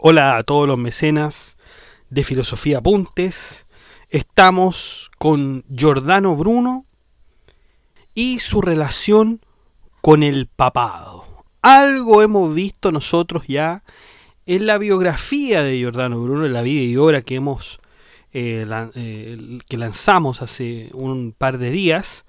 Hola a todos los mecenas de Filosofía Apuntes. Estamos con Giordano Bruno y su relación con el papado. Algo hemos visto nosotros ya en la biografía de Giordano Bruno, en la vida y obra que que lanzamos hace un par de días,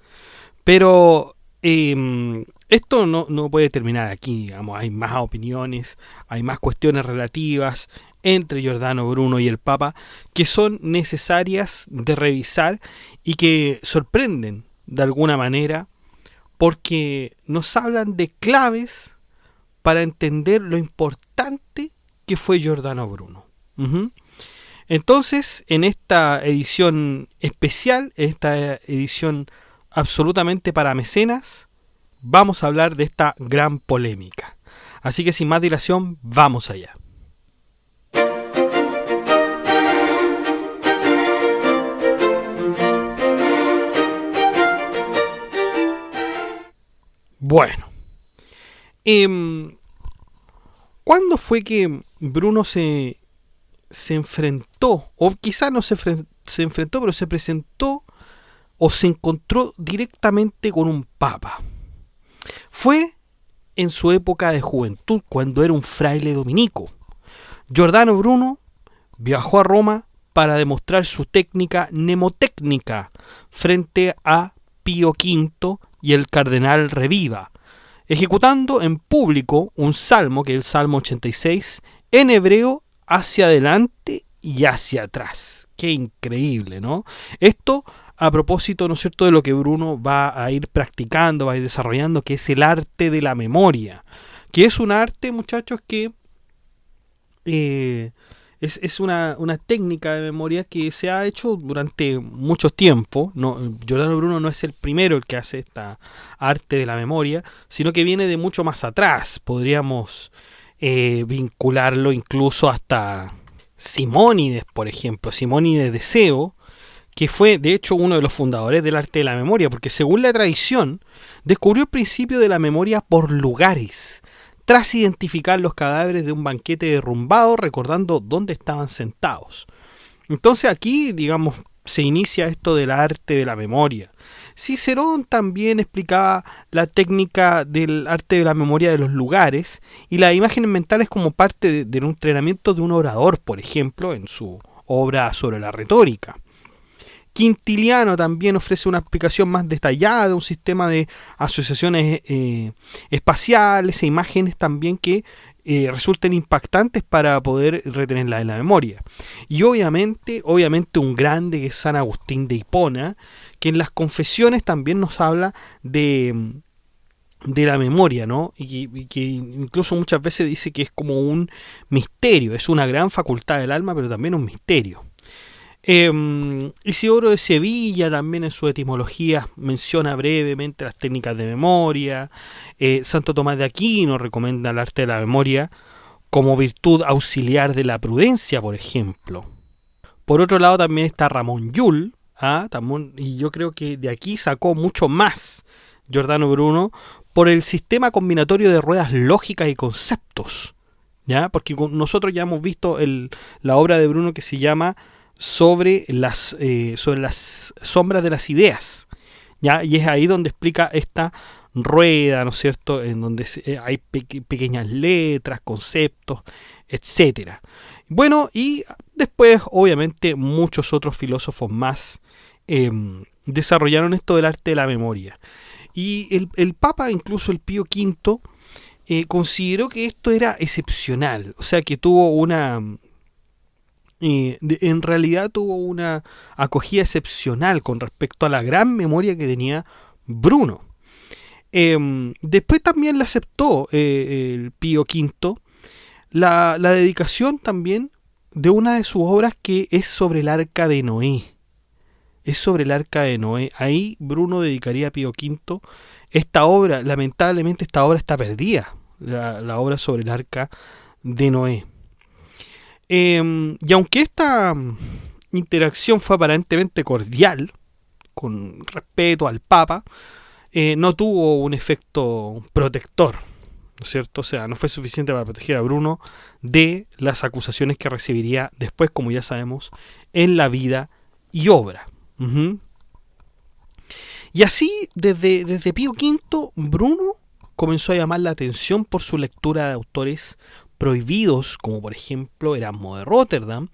pero esto no puede terminar aquí, digamos. Hay más opiniones, hay más cuestiones relativas entre Giordano Bruno y el Papa que son necesarias de revisar y que sorprenden de alguna manera porque nos hablan de claves para entender lo importante que fue Giordano Bruno. Entonces, en esta edición especial, esta edición absolutamente para mecenas, vamos a hablar de esta gran polémica. Así que sin más dilación, vamos allá. Bueno, ¿cuándo fue que Bruno se enfrentó, o quizá no se enfrentó, pero se presentó o se encontró directamente con un papa? Fue en su época de juventud, cuando era un fraile dominico. Giordano Bruno viajó a Roma para demostrar su técnica mnemotécnica frente a Pío V y el cardenal Reviva, ejecutando en público un salmo, que es el Salmo 86, en hebreo, hacia adelante y hacia atrás. Qué increíble, ¿no? Esto a propósito, ¿no es cierto?, de lo que Bruno va a ir practicando, va a ir desarrollando, que es el arte de la memoria, que es un arte, muchachos, que es una técnica de memoria que se ha hecho durante mucho tiempo. Giordano Bruno no es el primero el que hace esta arte de la memoria, sino que viene de mucho más atrás. Podríamos vincularlo incluso hasta Simónides, por ejemplo, Simónides de Seo, que fue de hecho uno de los fundadores del arte de la memoria, porque según la tradición descubrió el principio de la memoria por lugares, tras identificar los cadáveres de un banquete derrumbado, recordando dónde estaban sentados. Entonces aquí, digamos, se inicia esto del arte de la memoria. Cicerón también explicaba la técnica del arte de la memoria de los lugares y las imágenes mentales como parte del entrenamiento de un orador, por ejemplo, en su obra sobre la retórica. Quintiliano también ofrece una explicación más detallada de un sistema de asociaciones espaciales e imágenes también que resulten impactantes para poder retenerla en la memoria. Y obviamente un grande que es San Agustín de Hipona, que en las Confesiones también nos habla de la memoria, ¿no? Y que incluso muchas veces dice que es como un misterio, es una gran facultad del alma, pero también un misterio. Isidoro de Sevilla también en su etimología menciona brevemente las técnicas de memoria. Santo Tomás de Aquino recomienda el arte de la memoria como virtud auxiliar de la prudencia, por ejemplo. Por otro lado también está Ramón Llull, y yo creo que de aquí sacó mucho más Giordano Bruno por el sistema combinatorio de ruedas lógicas y conceptos, ¿ya? Porque nosotros ya hemos visto la obra de Bruno que se llama sobre las sombras de las ideas, ¿ya? Y es ahí donde explica esta rueda, ¿no es cierto?, en donde hay pequeñas letras, conceptos, etcétera. Bueno, y después, obviamente, muchos otros filósofos más desarrollaron esto del arte de la memoria. Y el Papa, incluso el Pío V, consideró que esto era excepcional, o sea, que tuvo en realidad tuvo una acogida excepcional con respecto a la gran memoria que tenía Bruno. Después también le aceptó el Pío V la dedicación también de una de sus obras que es sobre el Arca de Noé. Es sobre el Arca de Noé. Ahí Bruno dedicaría a Pío V esta obra. Lamentablemente esta obra está perdida, la obra sobre el Arca de Noé. Y aunque esta interacción fue aparentemente cordial, con respeto al Papa, no tuvo un efecto protector, ¿no es cierto? O sea, no fue suficiente para proteger a Bruno de las acusaciones que recibiría después, como ya sabemos, en la vida y obra. Uh-huh. Y así, desde Pío V, Bruno comenzó a llamar la atención por su lectura de autores prohibidos, como por ejemplo Erasmo de Róterdam,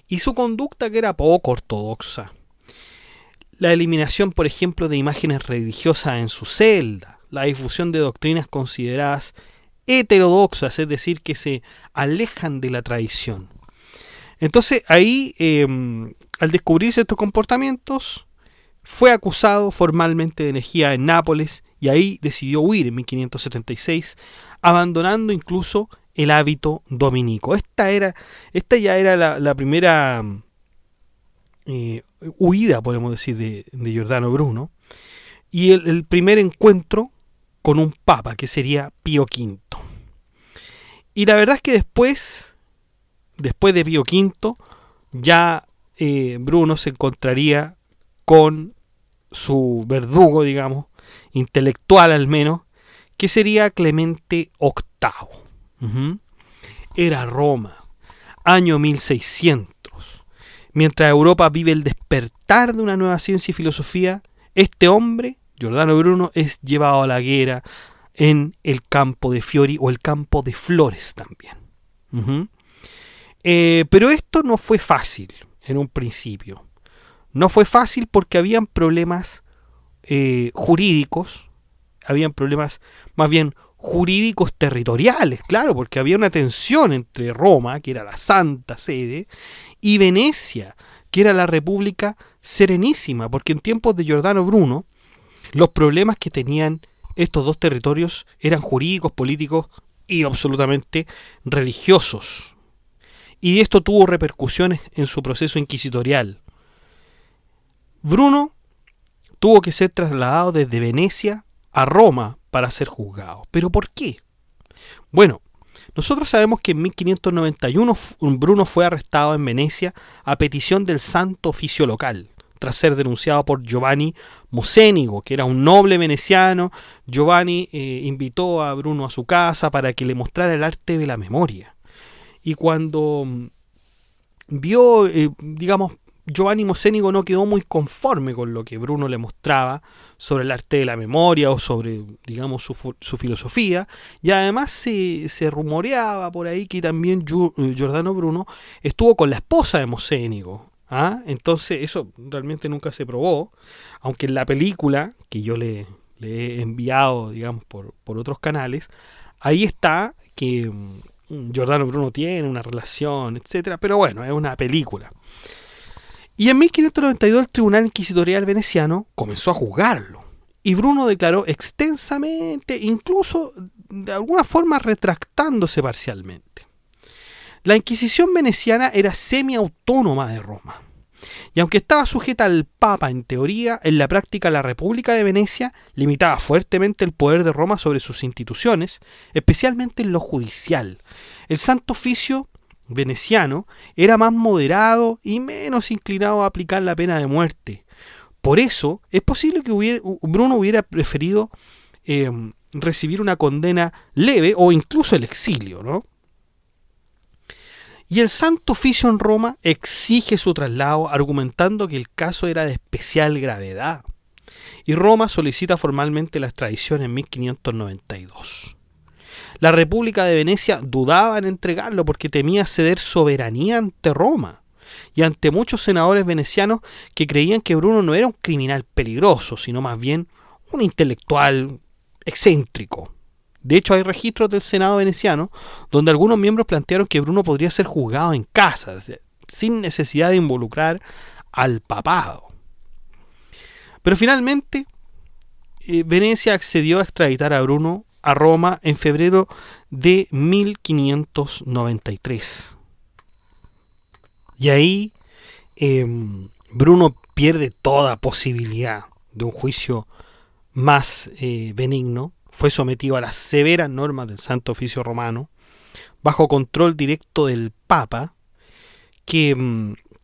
y su conducta que era poco ortodoxa. La eliminación, por ejemplo, de imágenes religiosas en su celda, la difusión de doctrinas consideradas heterodoxas, es decir, que se alejan de la tradición. Entonces ahí, al descubrirse estos comportamientos, fue acusado formalmente de herejía en Nápoles y ahí decidió huir en 1576, abandonando incluso el hábito dominico. Esta ya era la primera huida, podemos decir, de Giordano Bruno, y el primer encuentro con un papa, que sería Pío V. Y la verdad es que después de Pío V, ya Bruno se encontraría con su verdugo, digamos, intelectual al menos, que sería Clemente VIII. Uh-huh. Era Roma, año 1600. Mientras Europa vive el despertar de una nueva ciencia y filosofía, este hombre, Giordano Bruno, es llevado a la hoguera en el campo de Fiori o el campo de Flores también. Uh-huh. Pero esto no fue fácil en un principio. No fue fácil porque habían problemas jurídicos, habían problemas más bien jurídicos territoriales, claro, porque había una tensión entre Roma, que era la Santa Sede, y Venecia, que era la República Serenísima, porque en tiempos de Giordano Bruno, los problemas que tenían estos dos territorios eran jurídicos, políticos y absolutamente religiosos. Y esto tuvo repercusiones en su proceso inquisitorial. Bruno tuvo que ser trasladado desde Venecia a Roma para ser juzgado. ¿Pero por qué? Bueno, nosotros sabemos que en 1591 Bruno fue arrestado en Venecia a petición del Santo Oficio local, tras ser denunciado por Giovanni Mocenigo, que era un noble veneciano. Giovanni invitó a Bruno a su casa para que le mostrara el arte de la memoria. Y cuando vio, Giovanni Mocenigo no quedó muy conforme con lo que Bruno le mostraba sobre el arte de la memoria o sobre, digamos, su filosofía, y además se rumoreaba por ahí que también Giordano Bruno estuvo con la esposa de Mocenigo. Entonces eso realmente nunca se probó, aunque en la película que yo le he enviado, digamos, por otros canales, ahí está que Giordano Bruno tiene una relación, etcétera, pero bueno, es una película. Y en 1592 el Tribunal Inquisitorial veneciano comenzó a juzgarlo. Y Bruno declaró extensamente, incluso de alguna forma retractándose parcialmente. La Inquisición veneciana era semi-autónoma de Roma. Y aunque estaba sujeta al Papa en teoría, en la práctica la República de Venecia limitaba fuertemente el poder de Roma sobre sus instituciones, especialmente en lo judicial. El Santo Oficio veneciano era más moderado y menos inclinado a aplicar la pena de muerte. Por eso es posible que Bruno hubiera preferido recibir una condena leve o incluso el exilio, ¿no? Y el Santo Oficio en Roma exige su traslado, argumentando que el caso era de especial gravedad. Y Roma solicita formalmente la extradición en 1592. La República de Venecia dudaba en entregarlo porque temía ceder soberanía ante Roma y ante muchos senadores venecianos que creían que Bruno no era un criminal peligroso, sino más bien un intelectual excéntrico. De hecho, hay registros del Senado veneciano donde algunos miembros plantearon que Bruno podría ser juzgado en casa, sin necesidad de involucrar al papado. Pero finalmente, Venecia accedió a extraditar a Bruno a Roma en febrero de 1593. Y ahí Bruno pierde toda posibilidad de un juicio más benigno. Fue sometido a las severas normas del Santo Oficio Romano, bajo control directo del Papa, que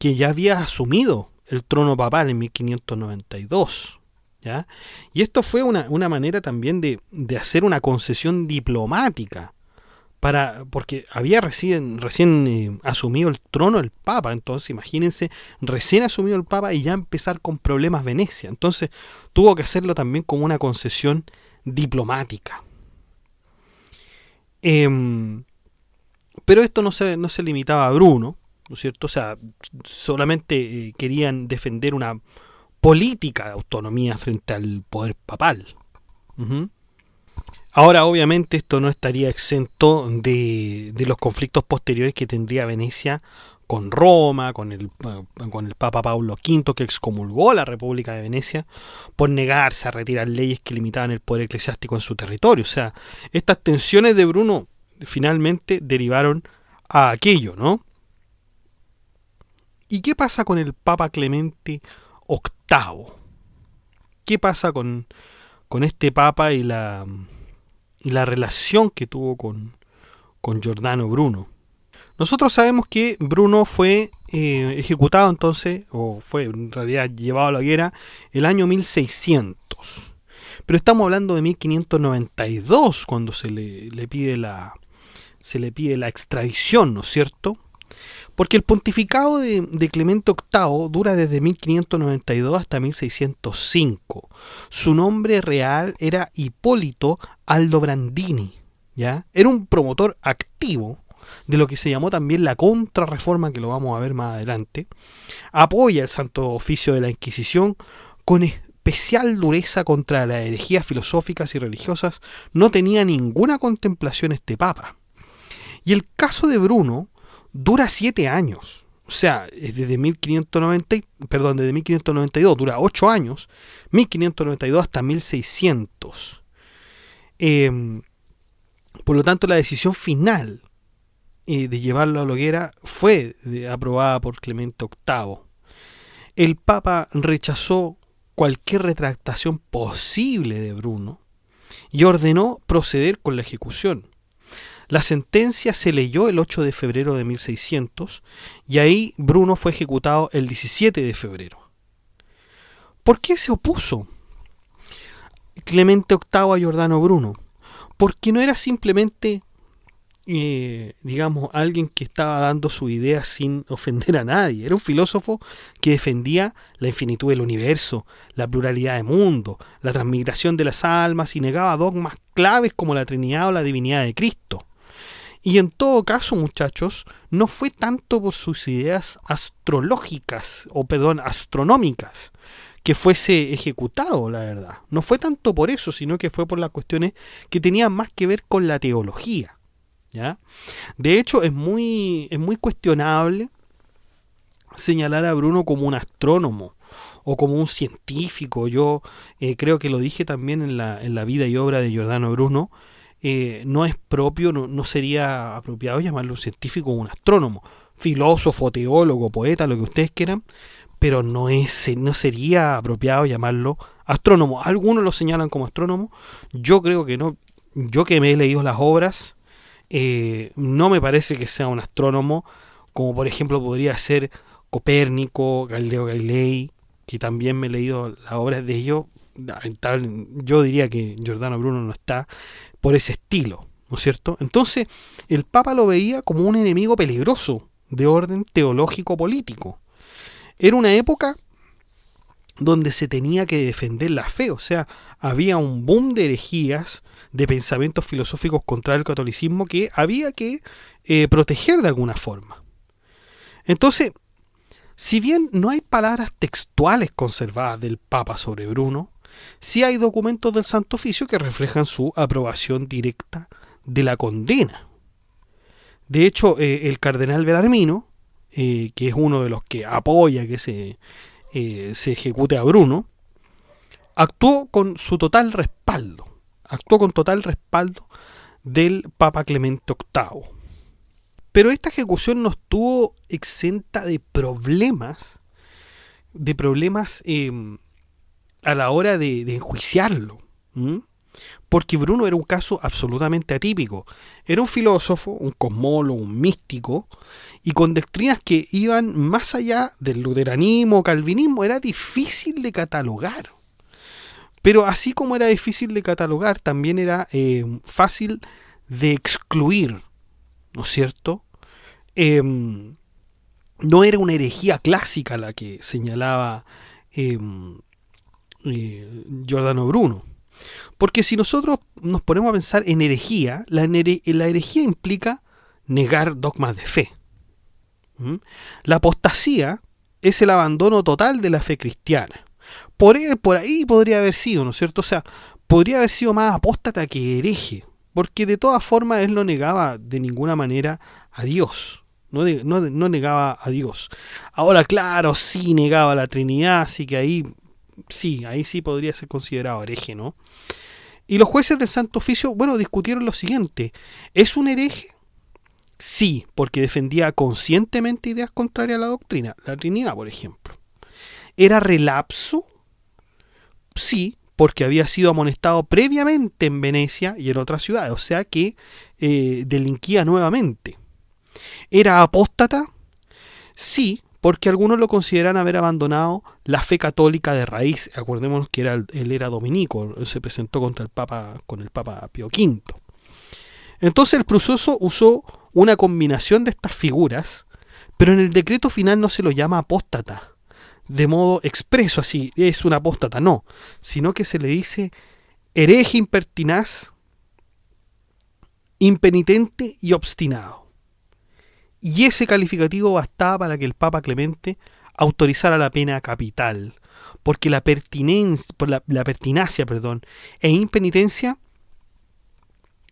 ya había asumido el trono papal en 1592. ¿Ya? Y esto fue una manera también de hacer una concesión diplomática, porque había recién asumido el trono el Papa. Entonces imagínense, recién asumido el Papa y ya empezar con problemas Venecia. Entonces tuvo que hacerlo también como una concesión diplomática. Pero esto no se limitaba a Bruno, ¿no es cierto? O sea, solamente querían defender una política de autonomía frente al poder papal. Uh-huh. Ahora, obviamente, esto no estaría exento de los conflictos posteriores que tendría Venecia con Roma, con el Papa Pablo V, que excomulgó a la República de Venecia por negarse a retirar leyes que limitaban el poder eclesiástico en su territorio. O sea, estas tensiones de Bruno finalmente derivaron a aquello, ¿no? ¿Y qué pasa con el Papa Clemente VIII? ¿Qué pasa con este Papa y la relación que tuvo con Giordano Bruno? Nosotros sabemos que Bruno fue ejecutado entonces, o fue en realidad llevado a la hoguera, el año 1600. Pero estamos hablando de 1592, cuando se le pide la extradición, ¿no es cierto? Porque el pontificado de Clemente VIII dura desde 1592 hasta 1605. Su nombre real era Hipólito Aldobrandini, ¿ya? Era un promotor activo de lo que se llamó también la Contrarreforma, que lo vamos a ver más adelante. Apoya el Santo Oficio de la Inquisición con especial dureza contra las herejías filosóficas y religiosas. No tenía ninguna contemplación este papa. Y el caso de Bruno dura 7 años. O sea, desde 1592, dura 8 años, 1592 hasta 1600. Por lo tanto, la decisión final de llevarlo a la hoguera fue aprobada por Clemente VIII. El Papa rechazó cualquier retractación posible de Bruno y ordenó proceder con la ejecución. La sentencia se leyó el 8 de febrero de 1600 y ahí Bruno fue ejecutado el 17 de febrero. ¿Por qué se opuso Clemente VIII a Giordano Bruno? Porque no era simplemente, alguien que estaba dando su idea sin ofender a nadie. Era un filósofo que defendía la infinitud del universo, la pluralidad de mundos, la transmigración de las almas y negaba dogmas claves como la Trinidad o la divinidad de Cristo. Y en todo caso, muchachos, no fue tanto por sus ideas astronómicas, que fuese ejecutado, la verdad. No fue tanto por eso, sino que fue por las cuestiones que tenían más que ver con la teología, ¿ya? De hecho, es muy cuestionable señalar a Bruno como un astrónomo o como un científico. Yo creo que lo dije también en la vida y obra de Giordano Bruno. No es propio, no sería apropiado llamarlo un científico o un astrónomo, filósofo, teólogo, poeta, lo que ustedes quieran, pero no sería apropiado llamarlo astrónomo. Algunos lo señalan como astrónomo, yo creo que no. Yo que me he leído las obras, no me parece que sea un astrónomo, como por ejemplo podría ser Copérnico, Galileo Galilei, que también me he leído las obras de ellos. Yo diría que Giordano Bruno no está por ese estilo, ¿no es cierto? Entonces, el Papa lo veía como un enemigo peligroso de orden teológico-político. Era una época donde se tenía que defender la fe, o sea, había un boom de herejías, de pensamientos filosóficos contra el catolicismo que había que proteger de alguna forma. Entonces, si bien no hay palabras textuales conservadas del Papa sobre Bruno, sí hay documentos del Santo Oficio que reflejan su aprobación directa de la condena. De hecho, el cardenal Bellarmino, que es uno de los que apoya que se ejecute a Bruno, actuó con su total respaldo. Actuó con total respaldo del Papa Clemente VIII. Pero esta ejecución no estuvo exenta de problemas a la hora de enjuiciarlo. ¿Mm? Porque Bruno era un caso absolutamente atípico. Era un filósofo, un cosmólogo, un místico, y con doctrinas que iban más allá del luteranismo o calvinismo. Era difícil de catalogar. Pero así como era difícil de catalogar, también era fácil de excluir, ¿no es cierto? No era una herejía clásica la que señalaba eh, Giordano Bruno. Porque si nosotros nos ponemos a pensar en herejía, la herejía implica negar dogmas de fe. ¿Mm? La apostasía es el abandono total de la fe cristiana. Por ahí podría haber sido, ¿no es cierto? O sea, podría haber sido más apóstata que hereje, porque de todas formas él no negaba de ninguna manera a Dios. No negaba a Dios. Ahora, claro, sí negaba la Trinidad, así que ahí sí podría ser considerado hereje, ¿no? Y los jueces del Santo Oficio, bueno, discutieron lo siguiente. ¿Es un hereje? Sí, porque defendía conscientemente ideas contrarias a la doctrina, la Trinidad, por ejemplo. ¿Era relapso? Sí, porque había sido amonestado previamente en Venecia y en otras ciudades, o sea que delinquía nuevamente. ¿Era apóstata? Sí, porque algunos lo consideran haber abandonado la fe católica de raíz. Acordémonos que él era dominico, se presentó con el Papa Pío V. Entonces el proceso usó una combinación de estas figuras, pero en el decreto final no se lo llama apóstata de modo expreso, así, es un apóstata, no, sino que se le dice hereje impertinaz, impenitente y obstinado. Y ese calificativo bastaba para que el Papa Clemente autorizara la pena capital, porque la pertinacia e impenitencia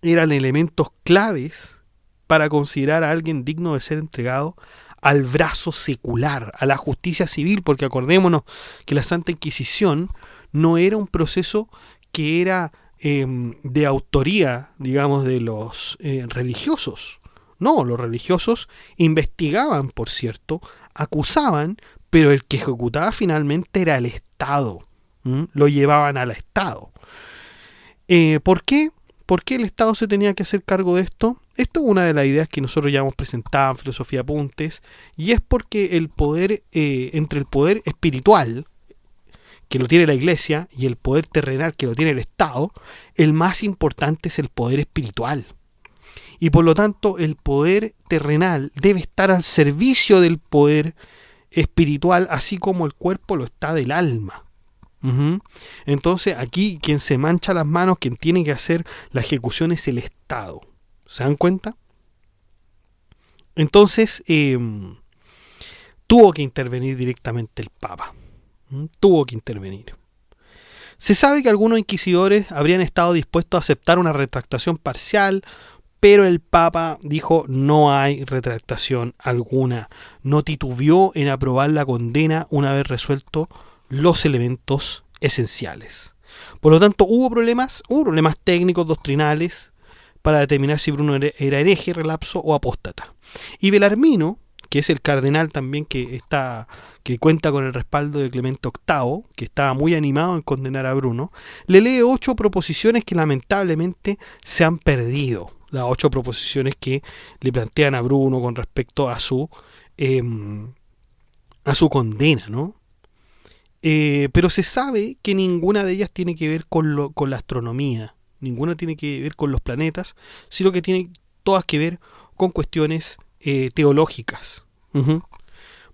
eran elementos claves para considerar a alguien digno de ser entregado al brazo secular, a la justicia civil, porque acordémonos que la Santa Inquisición no era un proceso que era de autoría, digamos, de los religiosos. No, los religiosos investigaban, por cierto, acusaban, pero el que ejecutaba finalmente era el Estado. Lo llevaban al Estado. ¿Por qué? ¿Por qué el Estado se tenía que hacer cargo de esto? Esto es una de las ideas que nosotros ya hemos presentado en Filosofía Apuntes, y es porque el poder, entre el poder espiritual, que lo tiene la Iglesia, y el poder terrenal, que lo tiene el Estado, el más importante es el poder espiritual. Y por lo tanto, el poder terrenal debe estar al servicio del poder espiritual, así como el cuerpo lo está del alma. Entonces aquí quien se mancha las manos, quien tiene que hacer la ejecución es el Estado. ¿Se dan cuenta? Entonces tuvo que intervenir directamente el Papa. Tuvo que intervenir. Se sabe que algunos inquisidores habrían estado dispuestos a aceptar una retractación parcial, pero el Papa dijo no hay retractación alguna. No titubeó en aprobar la condena una vez resuelto los elementos esenciales. Por lo tanto, hubo problemas técnicos, doctrinales, para determinar si Bruno era hereje, relapso o apóstata. Y Belarmino, que es el cardenal también que cuenta con el respaldo de Clemente VIII, que estaba muy animado en condenar a Bruno, le lee 8 proposiciones que lamentablemente se han perdido. Las 8 proposiciones que le plantean a Bruno con respecto a su condena, ¿no? Pero se sabe que ninguna de ellas tiene que ver con la astronomía, ninguna tiene que ver con los planetas, sino que tienen todas que ver con cuestiones teológicas.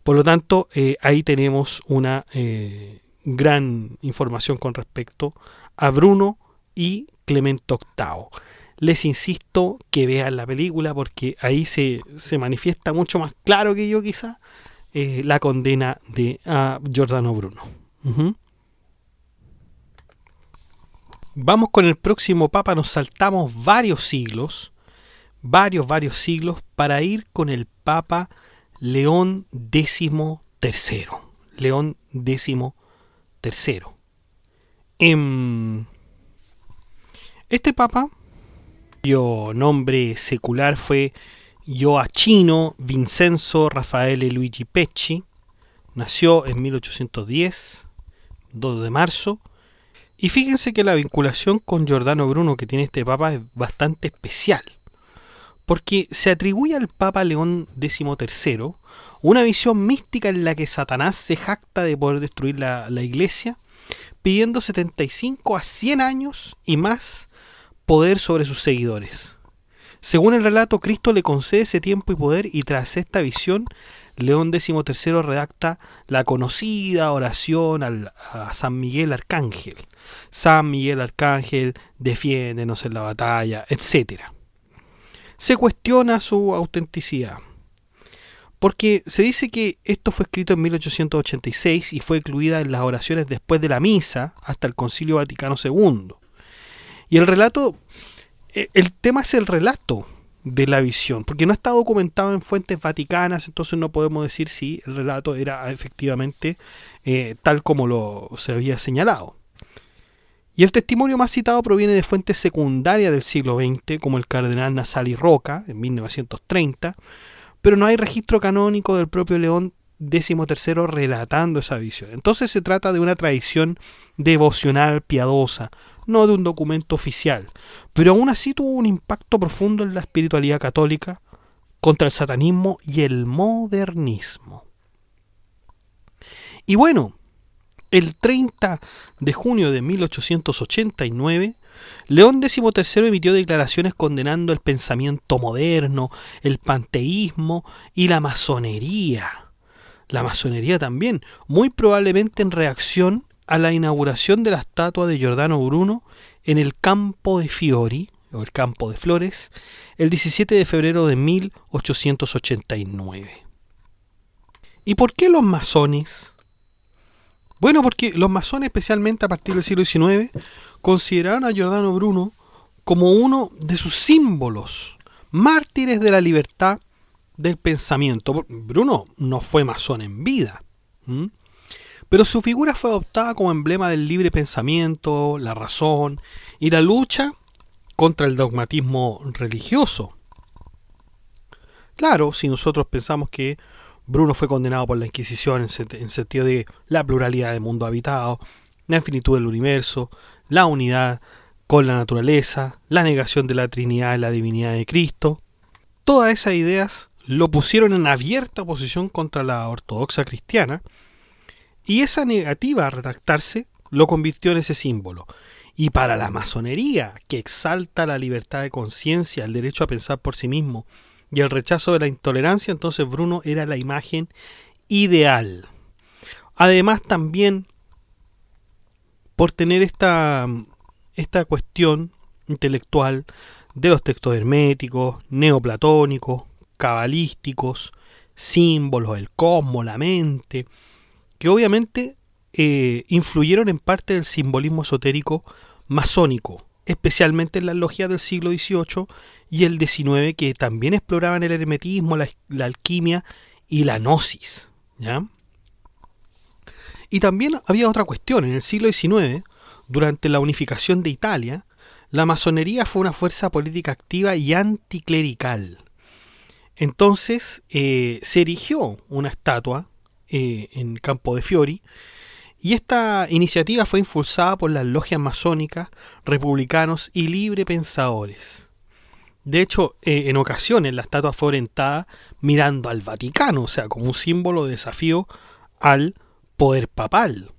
Por lo tanto, ahí tenemos una gran información con respecto a Bruno y Clemente VIII. Les insisto que vean la película porque ahí se manifiesta mucho más claro que yo quizá la condena a Giordano Bruno. Vamos con el próximo papa, nos saltamos varios siglos, varios siglos, para ir con el Papa León XIII. León XIII. Este papa, cuyo nombre secular fue Gioacchino Vincenzo Raffaele Luigi Pecci, nació en 1810, 2 de marzo, y fíjense que la vinculación con Giordano Bruno que tiene este papa es bastante especial, porque se atribuye al Papa León XIII una visión mística en la que Satanás se jacta de poder destruir la iglesia, pidiendo 75 a 100 años y más poder sobre sus seguidores. Según el relato, Cristo le concede ese tiempo y poder, y tras esta visión, León XIII redacta la conocida oración a San Miguel Arcángel. San Miguel Arcángel, defiéndenos en la batalla, etc. Se cuestiona su autenticidad, porque se dice que esto fue escrito en 1886 y fue incluida en las oraciones después de la misa hasta el Concilio Vaticano II. Y el tema es el relato de la visión, porque no está documentado en fuentes vaticanas, entonces no podemos decir si el relato era efectivamente tal como se había señalado. Y el testimonio más citado proviene de fuentes secundarias del siglo XX, como el cardenal Nazari Roca, en 1930, pero no hay registro canónico del propio León XIII relatando esa visión. Entonces se trata de una tradición devocional piadosa, no de un documento oficial, pero aún así tuvo un impacto profundo en la espiritualidad católica contra el satanismo y el modernismo. Y bueno, el 30 de junio de 1889, León XIII emitió declaraciones condenando el pensamiento moderno, el panteísmo y la masonería. La masonería también, muy probablemente en reacción a la inauguración de la estatua de Giordano Bruno en el Campo de Fiori, o el Campo de Flores, el 17 de febrero de 1889. ¿Y por qué los masones? Bueno, porque los masones, especialmente a partir del siglo XIX, consideraron a Giordano Bruno como uno de sus símbolos, mártires de la libertad del pensamiento. Bruno no fue masón en vida, pero su figura fue adoptada como emblema del libre pensamiento, la razón y la lucha contra el dogmatismo religioso. Claro, si nosotros pensamos que Bruno fue condenado por la Inquisición en sentido de la pluralidad del mundo habitado, la infinitud del universo, la unidad con la naturaleza, la negación de la Trinidad y la divinidad de Cristo, todas esas ideas lo pusieron en abierta oposición contra la ortodoxia cristiana, y esa negativa a retractarse lo convirtió en ese símbolo. Y para la masonería, que exalta la libertad de conciencia, el derecho a pensar por sí mismo y el rechazo de la intolerancia, entonces Bruno era la imagen ideal. Además, también por tener esta cuestión intelectual de los textos herméticos, neoplatónicos, cabalísticos, símbolos, el cosmos, la mente, que obviamente influyeron en parte del simbolismo esotérico masónico, especialmente en las logias del siglo XVIII y el XIX, que también exploraban el hermetismo, la alquimia y la gnosis, ¿ya? Y también había otra cuestión. En el siglo XIX, durante la unificación de Italia, la masonería fue una fuerza política activa y anticlerical. Entonces se erigió una estatua en Campo de Fiori, y esta iniciativa fue impulsada por las logias masónicas, republicanos y librepensadores. De hecho, en ocasiones la estatua fue orientada mirando al Vaticano, o sea, como un símbolo de desafío al poder papal.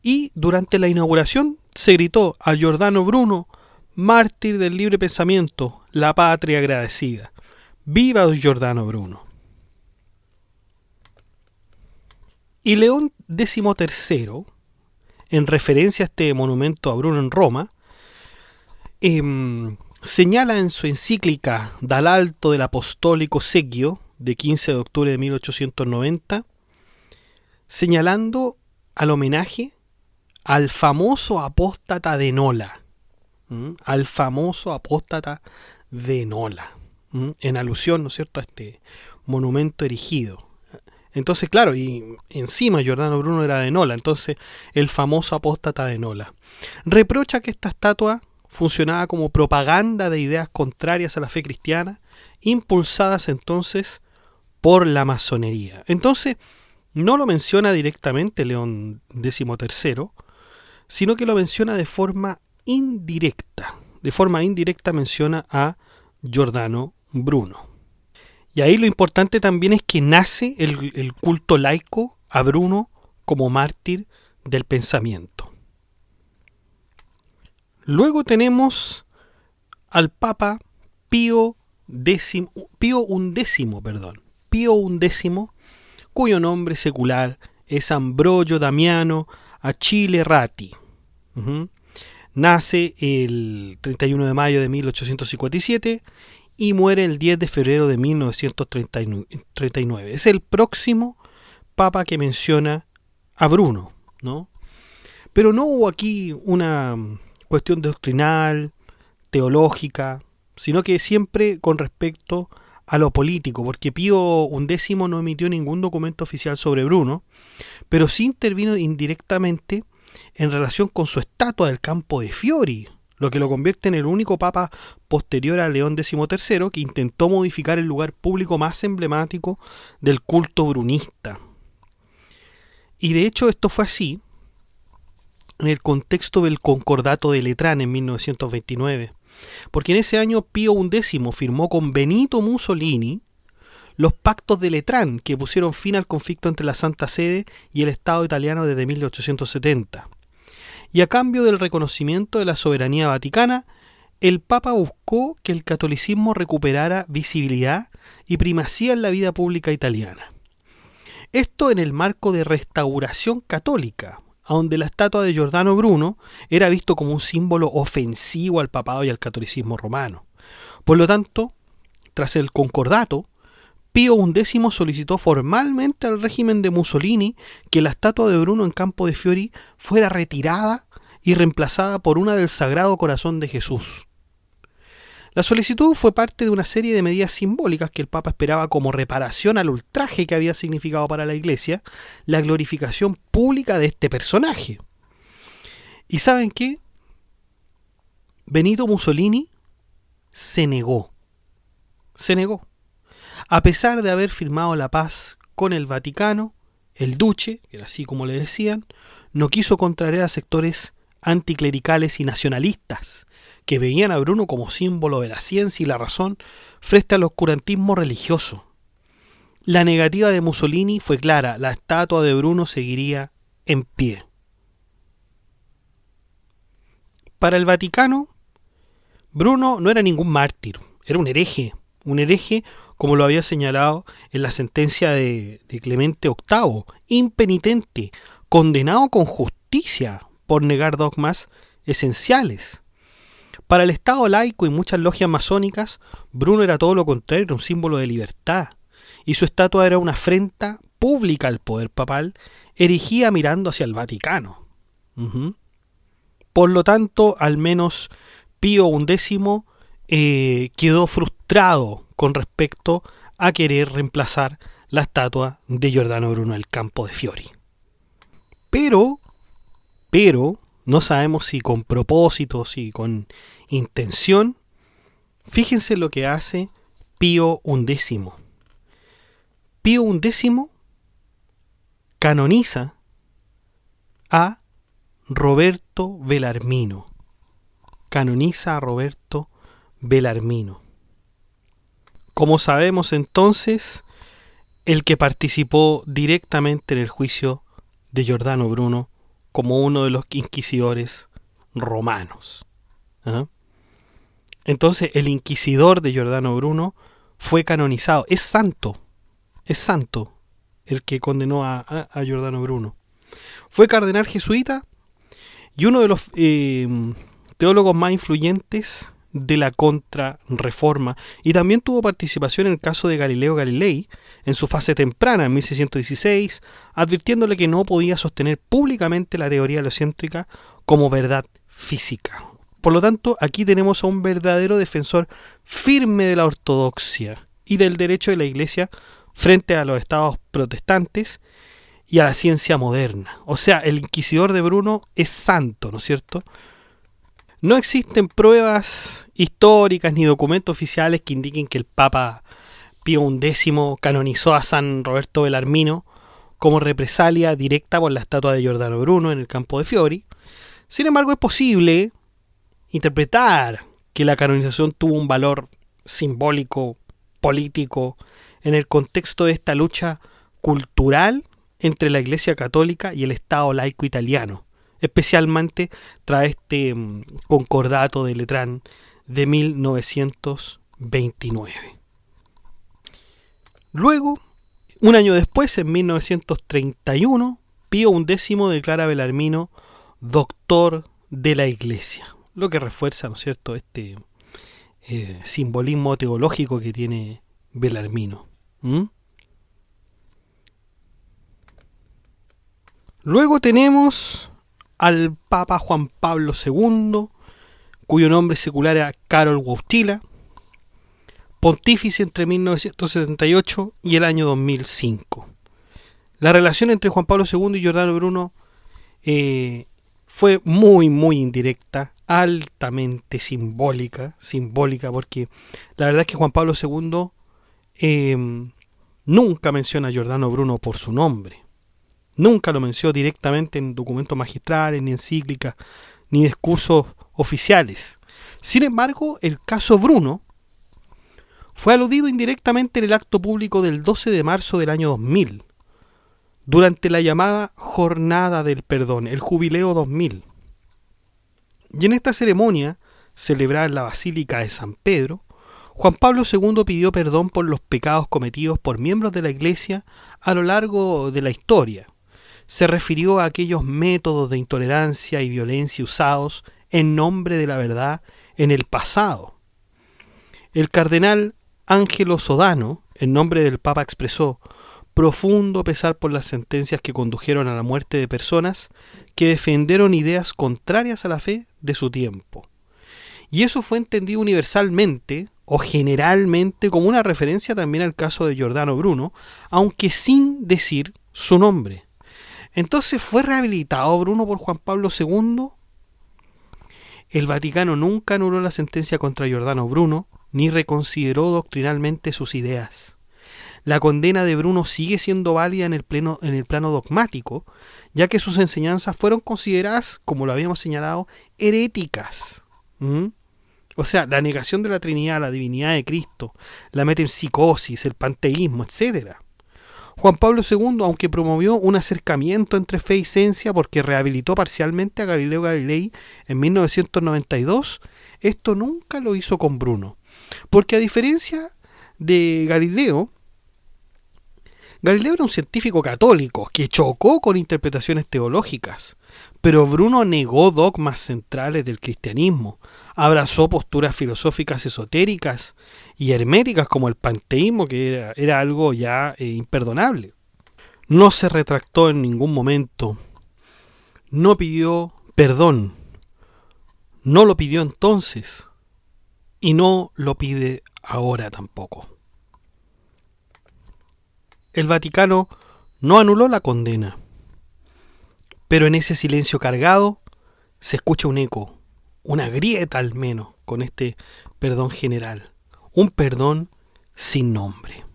Y durante la inauguración se gritó a Giordano Bruno, mártir del libre pensamiento, la patria agradecida. ¡Viva Giordano Bruno! Y León XIII, en referencia a este monumento a Bruno en Roma, señala en su encíclica Dal alto del apostólico Seggio, de 15 de octubre de 1890, señalando al homenaje al famoso apóstata de Nola, al famoso apóstata de Nola, en alusión, ¿no es cierto?, a este monumento erigido. Entonces, claro, y encima Giordano Bruno era de Nola, entonces el famoso apóstata de Nola. Reprocha que esta estatua funcionaba como propaganda de ideas contrarias a la fe cristiana, impulsadas entonces por la masonería. Entonces, no lo menciona directamente León XIII, sino que lo menciona de forma indirecta. De forma indirecta menciona a Giordano Bruno. Y ahí lo importante también es que nace el culto laico a Bruno como mártir del pensamiento. Luego tenemos al Papa Pío XI, cuyo nombre secular es Ambrogio Damiano Achille Ratti. Nace el 31 de mayo de 1857 y muere el 10 de febrero de 1939. Es el próximo papa que menciona a Bruno, ¿no? Pero no hubo aquí una cuestión doctrinal, teológica, sino que siempre con respecto a lo político, porque Pío XI no emitió ningún documento oficial sobre Bruno, pero sí intervino indirectamente en relación con su estatua del Campo de Fiori, lo que lo convierte en el único papa posterior a León XIII que intentó modificar el lugar público más emblemático del culto brunista. Y de hecho esto fue así en el contexto del Concordato de Letrán en 1929, porque en ese año Pío XI firmó con Benito Mussolini los pactos de Letrán que pusieron fin al conflicto entre la Santa Sede y el Estado italiano desde 1870. Y a cambio del reconocimiento de la soberanía vaticana, el Papa buscó que el catolicismo recuperara visibilidad y primacía en la vida pública italiana. Esto en el marco de restauración católica, donde la estatua de Giordano Bruno era visto como un símbolo ofensivo al papado y al catolicismo romano. Por lo tanto, tras el concordato, Pío XI solicitó formalmente al régimen de Mussolini que la estatua de Bruno en Campo de Fiori fuera retirada y reemplazada por una del Sagrado Corazón de Jesús. La solicitud fue parte de una serie de medidas simbólicas que el Papa esperaba como reparación al ultraje que había significado para la Iglesia la glorificación pública de este personaje. ¿Y saben qué? Benito Mussolini se negó. A pesar de haber firmado la paz con el Vaticano, el duce, que era así como le decían, no quiso contrariar a sectores anticlericales y nacionalistas que veían a Bruno como símbolo de la ciencia y la razón frente al oscurantismo religioso. La negativa de Mussolini fue clara: la estatua de Bruno seguiría en pie. Para el Vaticano, Bruno no era ningún mártir, era un hereje como lo había señalado en la sentencia de Clemente VIII, impenitente, condenado con justicia por negar dogmas esenciales. Para el Estado laico y muchas logias masónicas, Bruno era todo lo contrario, era un símbolo de libertad, y su estatua era una afrenta pública al poder papal, erigida mirando hacia el Vaticano. Por lo tanto, al menos Pío XI quedó frustrado con respecto a querer reemplazar la estatua de Giordano Bruno del Campo de Fiori. Pero, no sabemos si con propósito, si con intención, fíjense lo que hace Pío XI. Pío XI canoniza a Roberto Bellarmino. Como sabemos entonces, el que participó directamente en el juicio de Giordano Bruno como uno de los inquisidores romanos. Entonces el inquisidor de Giordano Bruno fue canonizado. Es santo el que condenó a Giordano Bruno. Fue cardenal jesuita y uno de los teólogos más influyentes de la Contrarreforma, y también tuvo participación en el caso de Galileo Galilei en su fase temprana, en 1616, advirtiéndole que no podía sostener públicamente la teoría heliocéntrica como verdad física. Por lo tanto, aquí tenemos a un verdadero defensor firme de la ortodoxia y del derecho de la Iglesia frente a los estados protestantes y a la ciencia moderna. O sea, el inquisidor de Bruno es santo, ¿no es cierto? No existen pruebas históricas ni documentos oficiales que indiquen que el Papa Pío X canonizó a San Roberto Belarmino como represalia directa por la estatua de Giordano Bruno en el Campo de Fiori. Sin embargo, es posible interpretar que la canonización tuvo un valor simbólico, político, en el contexto de esta lucha cultural entre la Iglesia Católica y el Estado laico italiano, especialmente tras este concordato de Letrán de 1929. Luego, un año después, en 1931, Pío X declara a Belarmino doctor de la Iglesia, lo que refuerza, ¿no es cierto?, este simbolismo teológico que tiene Belarmino. Luego tenemos al Papa Juan Pablo II, cuyo nombre secular era Karol Wojtyła, pontífice entre 1978 y el año 2005. La relación entre Juan Pablo II y Giordano Bruno fue muy indirecta, altamente simbólica, porque la verdad es que Juan Pablo II nunca menciona a Giordano Bruno por su nombre. Nunca lo mencionó directamente en documentos magistrales, ni encíclicas, ni discursos oficiales. Sin embargo, el caso Bruno fue aludido indirectamente en el acto público del 12 de marzo del año 2000, durante la llamada Jornada del Perdón, el Jubileo 2000. Y en esta ceremonia, celebrada en la Basílica de San Pedro, Juan Pablo II pidió perdón por los pecados cometidos por miembros de la Iglesia a lo largo de la historia. Se refirió a aquellos métodos de intolerancia y violencia usados en nombre de la verdad en el pasado. El cardenal Angelo Sodano, en nombre del Papa, expresó profundo pesar por las sentencias que condujeron a la muerte de personas que defendieron ideas contrarias a la fe de su tiempo. Y eso fue entendido universalmente o generalmente como una referencia también al caso de Giordano Bruno, aunque sin decir su nombre. Entonces, ¿fue rehabilitado Bruno por Juan Pablo II? El Vaticano nunca anuló la sentencia contra Giordano Bruno, ni reconsideró doctrinalmente sus ideas. La condena de Bruno sigue siendo válida en el plano dogmático, ya que sus enseñanzas fueron consideradas, como lo habíamos señalado, heréticas. O sea, la negación de la Trinidad, la divinidad de Cristo, la metempsicosis, el panteísmo, etc. Juan Pablo II, aunque promovió un acercamiento entre fe y ciencia porque rehabilitó parcialmente a Galileo Galilei en 1992, esto nunca lo hizo con Bruno. Porque a diferencia de Galileo era un científico católico que chocó con interpretaciones teológicas, pero Bruno negó dogmas centrales del cristianismo, abrazó posturas filosóficas esotéricas y herméticas como el panteísmo, que era algo ya imperdonable. No se retractó en ningún momento, no pidió perdón, no lo pidió entonces y no lo pide ahora tampoco. El Vaticano no anuló la condena, pero en ese silencio cargado se escucha un eco, una grieta al menos, con este perdón general, un perdón sin nombre.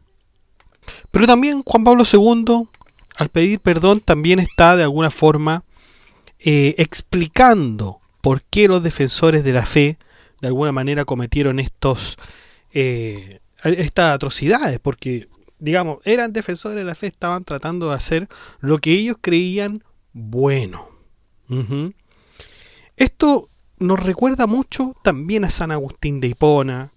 Pero también Juan Pablo II, al pedir perdón, también está de alguna forma explicando por qué los defensores de la fe de alguna manera cometieron estas atrocidades, porque digamos, eran defensores de la fe, estaban tratando de hacer lo que ellos creían bueno. Esto nos recuerda mucho también a San Agustín de Hipona,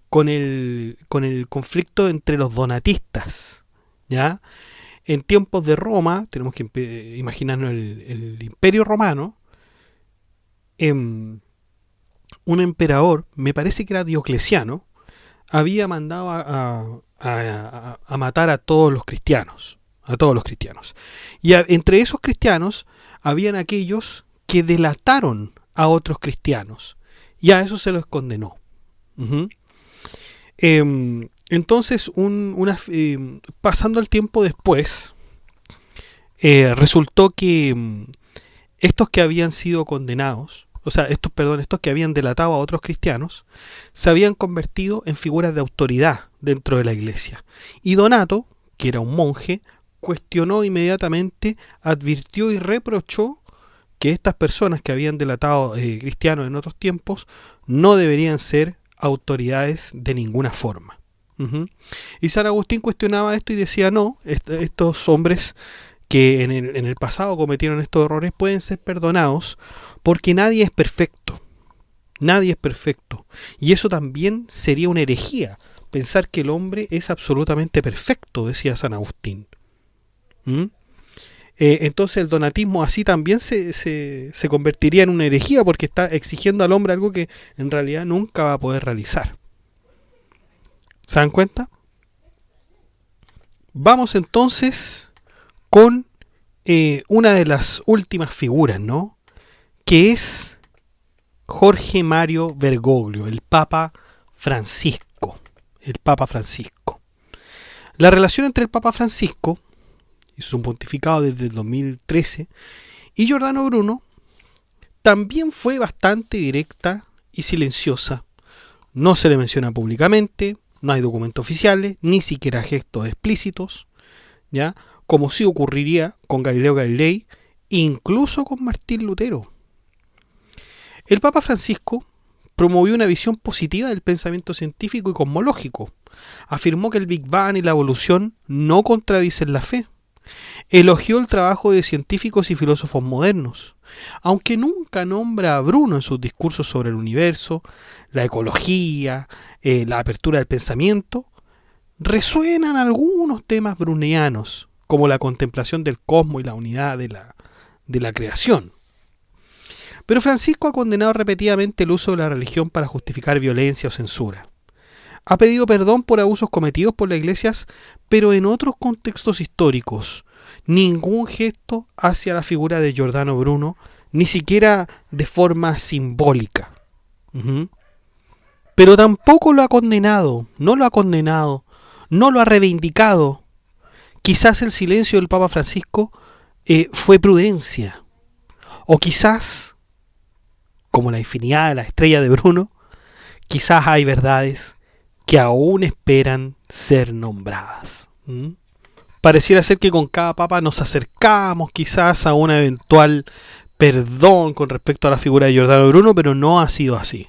con el conflicto entre los donatistas, ¿ya? En tiempos de Roma, tenemos que imaginarnos el Imperio Romano, un emperador, me parece que era Diocleciano, había mandado a matar a todos los cristianos. Y entre esos cristianos habían aquellos que delataron a otros cristianos. Y a eso se los condenó. Entonces, pasando el tiempo después, resultó que estos que habían sido condenados, o sea, estos que habían delatado a otros cristianos, se habían convertido en figuras de autoridad dentro de la iglesia. Y Donato, que era un monje, cuestionó inmediatamente, advirtió y reprochó que estas personas que habían delatado cristianos en otros tiempos no deberían ser autoridades de ninguna forma. Y San Agustín cuestionaba esto y decía, no, estos hombres que en el pasado cometieron estos errores pueden ser perdonados porque nadie es perfecto. Nadie es perfecto. Y eso también sería una herejía, pensar que el hombre es absolutamente perfecto, decía San Agustín. Entonces el donatismo así también se convertiría en una herejía porque está exigiendo al hombre algo que en realidad nunca va a poder realizar. ¿Se dan cuenta? Vamos entonces con una de las últimas figuras, ¿no? Que es Jorge Mario Bergoglio, el Papa Francisco. El Papa Francisco. La relación entre el Papa Francisco, hizo un pontificado desde el 2013, y Giordano Bruno también fue bastante directa y silenciosa. No se le menciona públicamente, no hay documentos oficiales, ni siquiera gestos explícitos, ¿ya? Como sí ocurriría con Galileo Galilei, incluso con Martín Lutero. El Papa Francisco promovió una visión positiva del pensamiento científico y cosmológico. Afirmó que el Big Bang y la evolución no contradicen la fe. Elogió el trabajo de científicos y filósofos modernos, aunque nunca nombra a Bruno en sus discursos sobre el universo, la ecología, la apertura del pensamiento. Resuenan algunos temas brunianos, como la contemplación del cosmos y la unidad de la creación. Pero Francisco ha condenado repetidamente el uso de la religión para justificar violencia o censura. Ha pedido perdón por abusos cometidos por las iglesias, pero en otros contextos históricos. Ningún gesto hacia la figura de Giordano Bruno, ni siquiera de forma simbólica. Pero tampoco lo ha condenado, no lo ha reivindicado. Quizás el silencio del Papa Francisco fue prudencia. O quizás, como la infinidad de la estrella de Bruno, quizás hay verdades que aún esperan ser nombradas. Pareciera ser que con cada papa nos acercamos quizás a un eventual perdón con respecto a la figura de Giordano Bruno, pero no ha sido así.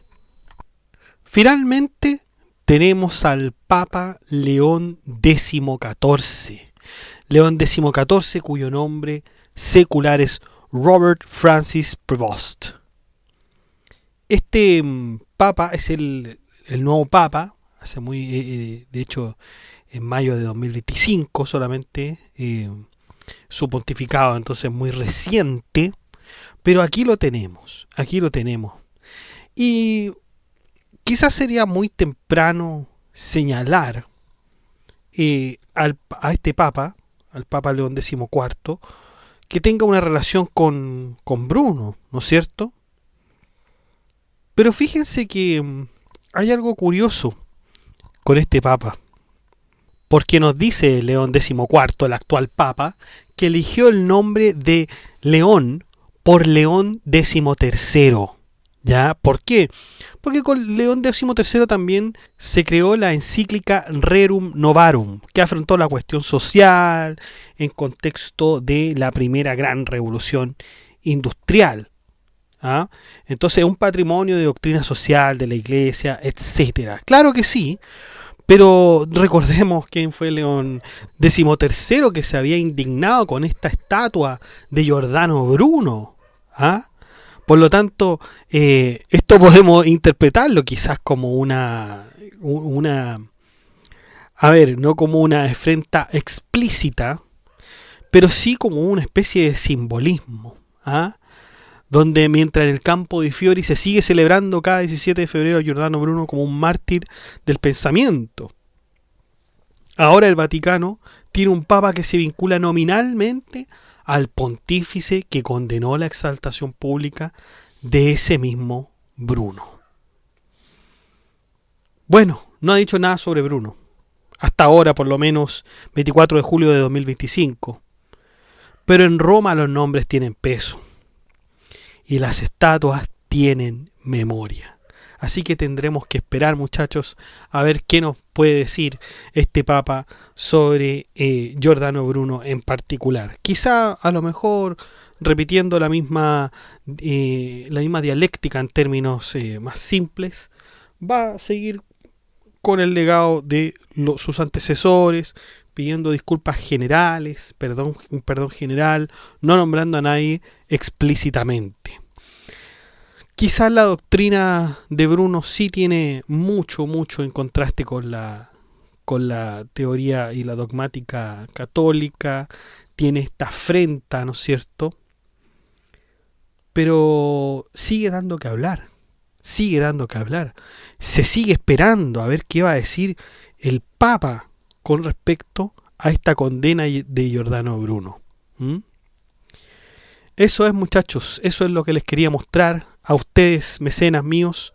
Finalmente tenemos al Papa León XIV. León XIV, cuyo nombre secular es Robert Francis Prevost. Este papa es el nuevo papa, de hecho en mayo de 2025 solamente su pontificado, entonces muy reciente, pero aquí lo tenemos. Y quizás sería muy temprano señalar a este papa, al Papa León XIV, que tenga una relación con Bruno, ¿no es cierto? Pero fíjense que hay algo curioso con este papa, porque nos dice León XIV, el actual papa, que eligió el nombre de León por León XIII. ¿Ya? ¿Por qué? Porque con León XIII también se creó la encíclica Rerum Novarum, que afrontó la cuestión social en contexto de la primera gran revolución industrial. ¿Ah? Entonces, un patrimonio de doctrina social de la iglesia, etcétera. Claro que sí, pero recordemos quién fue León XIII, que se había indignado con esta estatua de Giordano Bruno. ¿Ah? Por lo tanto, esto podemos interpretarlo quizás como no como una afrenta explícita, pero sí como una especie de simbolismo. ¿Ah? Donde mientras en el campo de Fiori se sigue celebrando cada 17 de febrero a Giordano Bruno como un mártir del pensamiento. Ahora el Vaticano tiene un papa que se vincula nominalmente al pontífice que condenó la exaltación pública de ese mismo Bruno. Bueno, no ha dicho nada sobre Bruno. hasta ahora por lo menos 24 de julio de 2025. Pero en Roma los nombres tienen peso y las estatuas tienen memoria. Así que tendremos que esperar, muchachos, a ver qué nos puede decir este Papa sobre Giordano Bruno en particular. Quizá a lo mejor repitiendo la misma dialéctica en términos más simples, va a seguir con el legado de sus antecesores, pidiendo disculpas generales, un perdón general, no nombrando a nadie explícitamente. Quizás la doctrina de Bruno sí tiene mucho en contraste con la teoría y la dogmática católica, tiene esta afrenta, ¿no es cierto? Pero sigue dando que hablar, se sigue esperando a ver qué va a decir el Papa con respecto a esta condena de Giordano Bruno. Eso es, muchachos, eso es lo que les quería mostrar a ustedes, mecenas míos,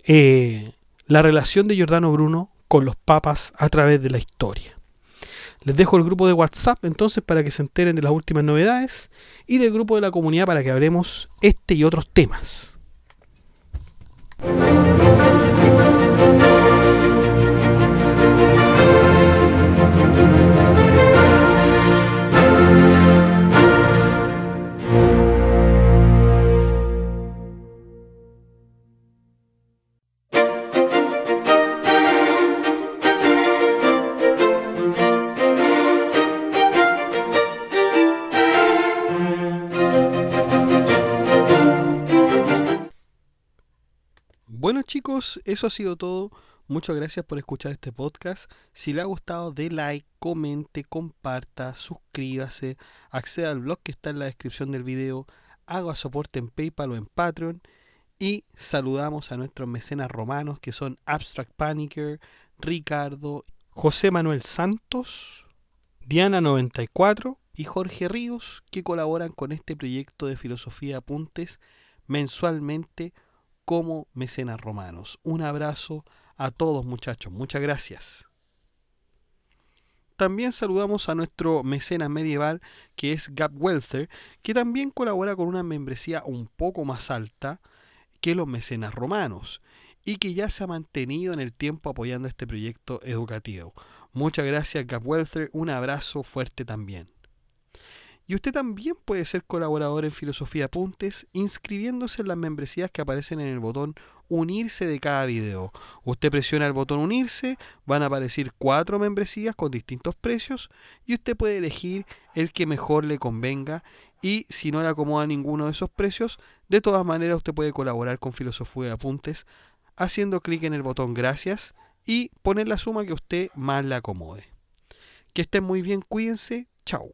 la relación de Giordano Bruno con los papas a través de la historia. Les dejo el grupo de WhatsApp entonces para que se enteren de las últimas novedades y del grupo de la comunidad para que hablemos este y otros temas. Bueno, chicos, eso ha sido todo. Muchas gracias por escuchar este podcast. Si le ha gustado, dé like, comente, comparta, suscríbase, acceda al blog que está en la descripción del video, haga soporte en PayPal o en Patreon y saludamos a nuestros mecenas romanos que son Abstract Panicker, Ricardo, José Manuel Santos, Diana94 y Jorge Ríos, que colaboran con este proyecto de Filosofía Apuntes mensualmente como mecenas romanos. Un abrazo a todos, muchachos, muchas gracias. También saludamos a nuestro mecenas medieval que es Gap Welther, que también colabora con una membresía un poco más alta que los mecenas romanos y que ya se ha mantenido en el tiempo apoyando este proyecto educativo. Muchas gracias, Gap Welther, un abrazo fuerte también. Y usted también puede ser colaborador en Filosofía Apuntes inscribiéndose en las membresías que aparecen en el botón unirse de cada video. Usted presiona el botón unirse, van a aparecer 4 membresías con distintos precios y usted puede elegir el que mejor le convenga, y si no le acomoda ninguno de esos precios, de todas maneras usted puede colaborar con Filosofía Apuntes haciendo clic en el botón gracias y poner la suma que a usted más le acomode. Que estén muy bien, cuídense, chao.